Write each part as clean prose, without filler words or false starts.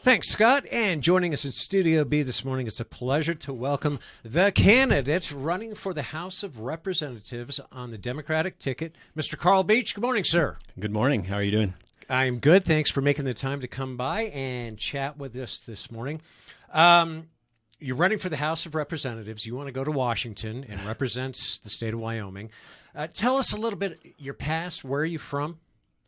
Thanks, Scott. And joining us in Studio B this morning, it's a pleasure to welcome the candidate running for the House of Representatives on the Democratic ticket, Mr. Carl Beach. Good morning, sir. Good morning. How are you doing? I'm good. Thanks for making the time to come by and chat with us this morning. You're running for the House of Representatives. You want to go to Washington and represent the state of Wyoming. Tell us a little bit your past. Where are you from?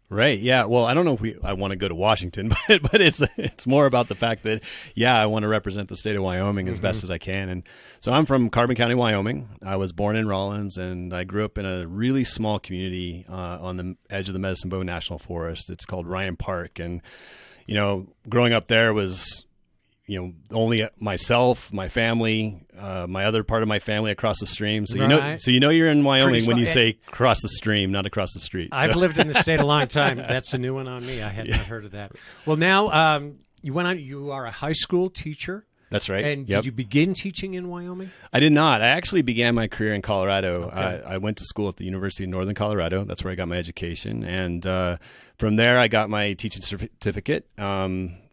Right. Yeah. Well, I don't know if I want to go to Washington, but it's more about the fact that, I want to represent the state of Wyoming as best as I can. And so I'm from Carbon County, Wyoming. I was born in Rawlins, and I grew up in a really small community on the edge of the Medicine Bow National Forest. It's called Ryan Park. And, growing up there was, only myself, my family, my other part of my family across the stream. So right. You're in Wyoming when you say cross the stream, not across the street. So. I've lived in the state a long time. That's a new one on me. I had not heard of that. Well, now you are a high school teacher. That's right. And did you begin teaching in Wyoming? I did not. I actually began my career in Colorado. Okay. I went to school at the University of Northern Colorado. That's where I got my education. And from there, I got my teaching certificate.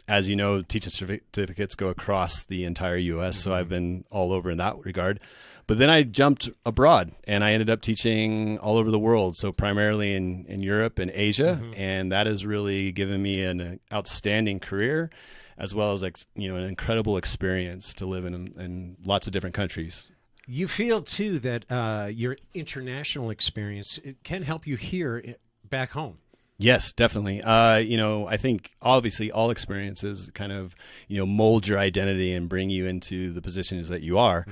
As you know, teaching certificates go across the entire U.S., so I've been all over in that regard. But then I jumped abroad, and I ended up teaching all over the world, so primarily in Europe and Asia, and that has really given me an outstanding career, as well as an incredible experience to live in lots of different countries. You feel, too, that your international experience can help you here back home. Yes, definitely. I think obviously all experiences kind of, mold your identity and bring you into the positions that you are.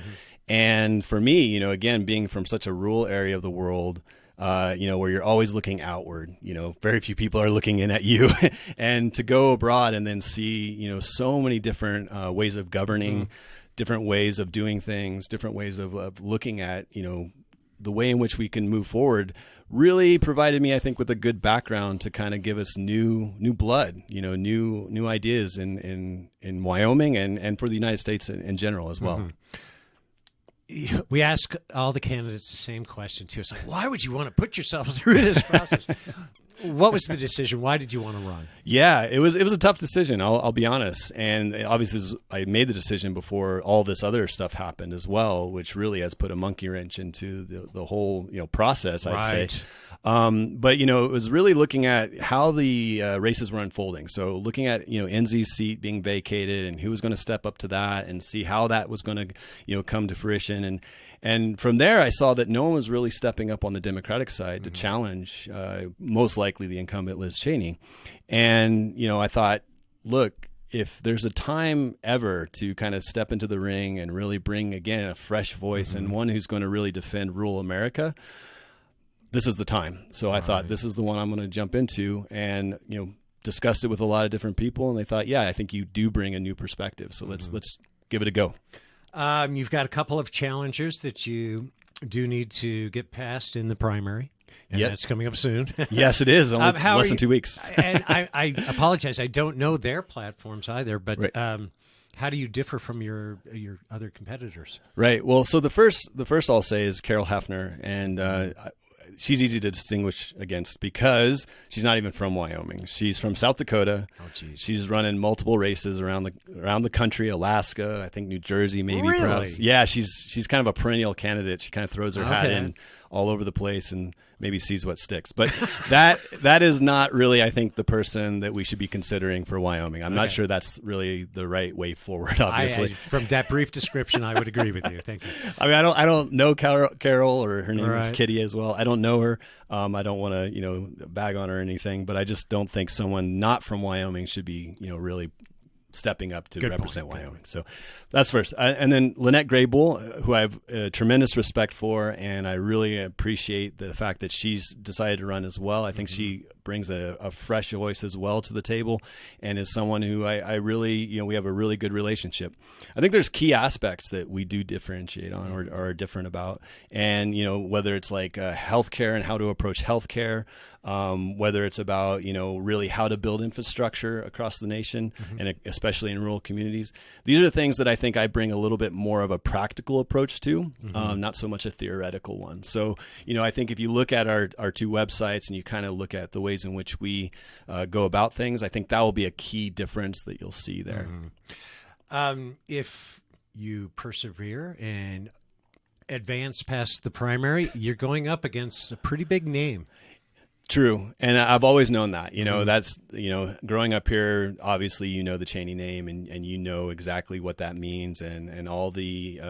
And for me, again, being from such a rural area of the world, where you're always looking outward, very few people are looking in at you, and to go abroad and then see, so many different ways of governing, different ways of doing things, different ways of looking at, the way in which we can move forward really provided me, I think, with a good background to kind of give us new blood, new ideas in Wyoming and for the United States in general as well. We ask all the candidates the same question too. It's like, why would you want to put yourself through this process? What was the decision? Why did you want to run? Yeah, it was a tough decision. I'll be honest. And obviously I made the decision before all this other stuff happened as well, which really has put a monkey wrench into the whole, process, I'd say. But, it was really looking at how the races were unfolding. So looking at, NZ's seat being vacated and who was going to step up to that and see how that was going to, come to fruition. And from there, I saw that no one was really stepping up on the Democratic side to challenge most likely the incumbent Liz Chaney. And, I thought, look, if there's a time ever to kind of step into the ring and really bring, again, a fresh voice and one who's going to really defend rural America, this is the time. So I thought this is the one I'm going to jump into and, discussed it with a lot of different people. And they thought, I think you do bring a new perspective. So let's give it a go. You've got a couple of challengers that you do need to get past in the primary. And that's coming up soon. Yes, it is. Only less than 2 weeks. And I apologize. I don't know their platforms either, but how do you differ from your other competitors? Right. Well, so the first I'll say is Carol Hefner, and she's easy to distinguish against because she's not even from Wyoming. She's from South Dakota. Oh, geez. She's running multiple races around the country, Alaska, I think New Jersey, maybe. Really? Perhaps. Yeah, she's kind of a perennial candidate. She kind of throws her hat in all over the place and maybe sees what sticks. But that is not really, I think, the person that we should be considering for Wyoming. I'm not sure that's really the right way forward, obviously. From that brief description, I would agree with you. Thank you. I mean, I don't know Carol, or her name is Kitty as well. I don't know her. I don't want to, bag on her or anything, but I just don't think someone not from Wyoming should be, really stepping up to represent Wyoming. So that's first. And then Lynette Graybull, who I have tremendous respect for, and I really appreciate the fact that she's decided to run as well. I think she brings a fresh voice as well to the table, and is someone who I really, we have a really good relationship. I think there's key aspects that we do differentiate on or are different about. And, whether it's like healthcare and how to approach healthcare, whether it's about, really how to build infrastructure across the nation and especially in rural communities. These are the things that I think I bring a little bit more of a practical approach to, not so much a theoretical one. So, I think if you look at our two websites and you kind of look at the way ways in which we go about things. I think that will be a key difference that you'll see there. If you persevere and advance past the primary, you're going up against a pretty big name. True. And I've always known that, that's, growing up here, obviously, the Chaney name and you know exactly what that means and all the,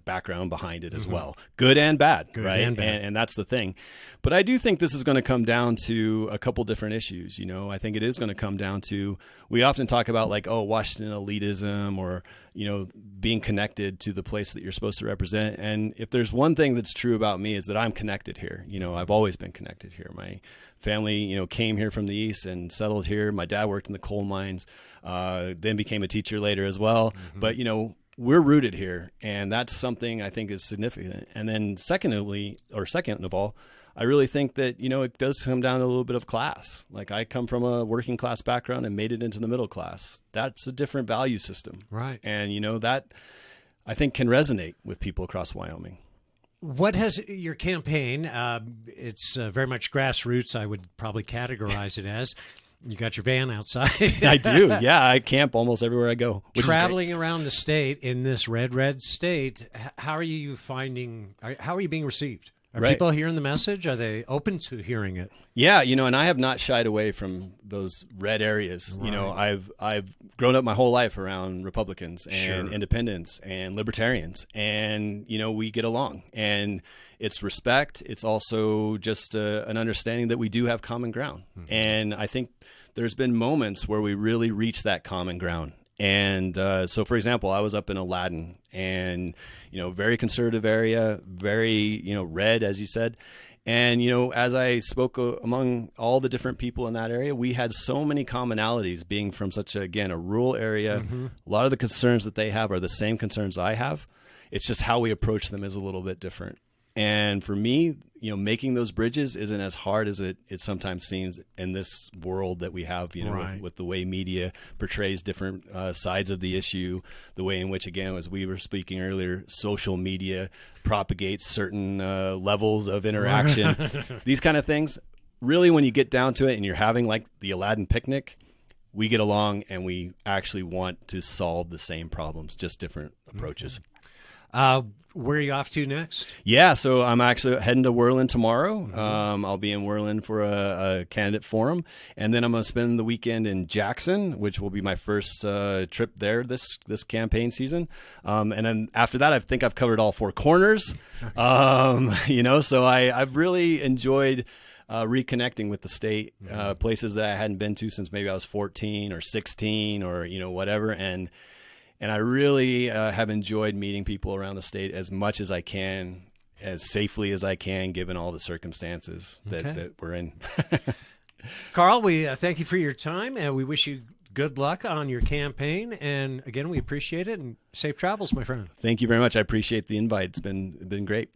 background behind it as well. Good and bad, right? And that's the thing. But I do think this is going to come down to a couple different issues. I think it is going to come down to, we often talk about like, Washington elitism or, being connected to the place that you're supposed to represent. And if there's one thing that's true about me is that I'm connected here. I've always been connected here. My family, came here from the East and settled here. My dad worked in the coal mines, then became a teacher later as well. But, we're rooted here, and that's something I think is significant. And then second of all, I really think that, it does come down to a little bit of class. Like I come from a working class background and made it into the middle class. That's a different value system. Right. And, that I think can resonate with people across Wyoming. What has your campaign, it's very much grassroots, I would probably categorize it as. You got your van outside. I do. Yeah. I camp almost everywhere I go. Traveling around the state in this red state, how are you being received? Are people hearing the message? Are they open to hearing it? Yeah, and I have not shied away from those red areas. Right. I've grown up my whole life around Republicans and independents and libertarians, and we get along. And it's respect. It's also just an understanding that we do have common ground. And I think there's been moments where we really reach that common ground. And so, for example, I was up in Aladdin and, very conservative area, very, red, as you said. And, as I spoke among all the different people in that area, we had so many commonalities being from such, a rural area. A lot of the concerns that they have are the same concerns I have. It's just how we approach them is a little bit different. And for me, making those bridges isn't as hard as it sometimes seems in this world that we have, with the way media portrays different sides of the issue, the way in which, again, as we were speaking earlier, social media propagates certain levels of interaction, these kind of things. Really, when you get down to it and you're having like the Aladdin picnic, we get along and we actually want to solve the same problems, just different approaches. Where are you off to next? Yeah, so I'm actually heading to Worland tomorrow. I'll be in Worland for a candidate forum, and then I'm going to spend the weekend in Jackson, which will be my first trip there this campaign season. And then after that, I think I've covered all four corners. So I've really enjoyed reconnecting with the state, places that I hadn't been to since maybe I was 14 or 16 or whatever, and I really have enjoyed meeting people around the state as much as I can, as safely as I can, given all the circumstances that we're in. Carl, we thank you for your time, and we wish you good luck on your campaign. And again, we appreciate it, and safe travels, my friend. Thank you very much. I appreciate the invite. It's been great.